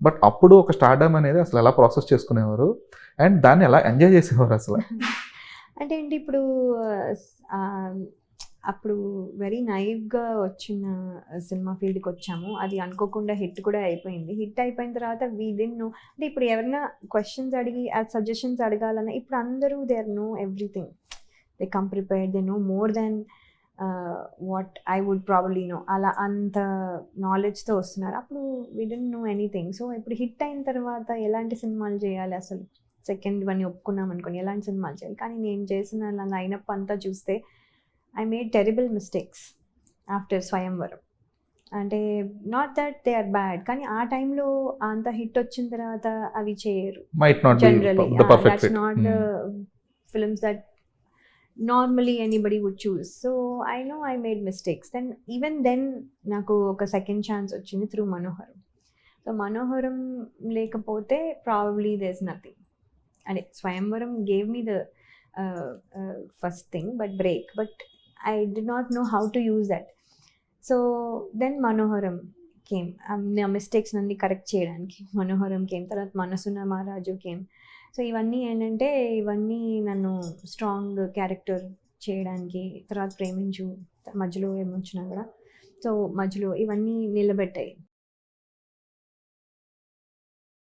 But అప్పుడు ఒక stardom అనేది అసలు ఎలా ప్రాసెస్ చేసుకునేవారు అండ్ దాన్ని ఎలా ఎంజాయ్ చేసేవారు అసలు? అంటే ఏంటి ఇప్పుడు ఆహ్, అప్పుడు వెరీ నైవ్‌గా వచ్చిన సినిమా ఫీల్డ్‌కి వచ్చాము. అది అనుకోకుండా హిట్ కూడా అయిపోయింది. హిట్ అయిపోయిన తర్వాత వి డిడ్ంట్ నో, అంటే ఇప్పుడు ఎవరైనా క్వెషన్స్ అడిగి సజెషన్స్ అడగాలన్నా ఇప్పుడు అందరూ they are know everything. They come prepared, they know more than what I would probably know. అలా అంత నాలెడ్జ్‌తో వస్తున్నారు. అప్పుడు we didn't know anything. So ఇప్పుడు హిట్ అయిన తర్వాత ఎలాంటి సినిమాలు చేయాలి అసలు? సెకండ్ వన్ ఒప్పుకున్నాం అనుకోండి, ఎలాంటి సినిమాలు చేయాలి? కానీ నేను చేసిన నా లైనప్ అంతా చూస్తే I made terrible mistakes after Swayamvaram. అంటే not that they are bad, కానీ ఆ టైంలో అంత హిట్ వచ్చిన తర్వాత అవి చేయరు might not be generally. The perfect that's fit. Not the films that normally anybody would choose. So I know I made mistakes. Then even then నాకు ఒక సెకండ్ ఛాన్స్ వచ్చింది త్రూ మనోహరం. సో మనోహరం లేకపోతే ప్రాబబ్లీ దేర్ ఇస్ నథింగ్. అంటే Swayamvaram gave me the first thing but break, but I did not know how to use that. So then Manoharam came, నా mistakes అన్ని correct చేయడానికి Manoharam came. తర్వాత మనసున మహారాజు కేమ్. సో ఇవన్నీ ఏంటంటే ఇవన్నీ నన్ను స్ట్రాంగ్ క్యారెక్టర్ చేయడానికి, తర్వాత ప్రేమించు మధ్యలో ఏమొచ్చినా కూడా, సో మధ్యలో ఇవన్నీ నిలబెట్టాయి.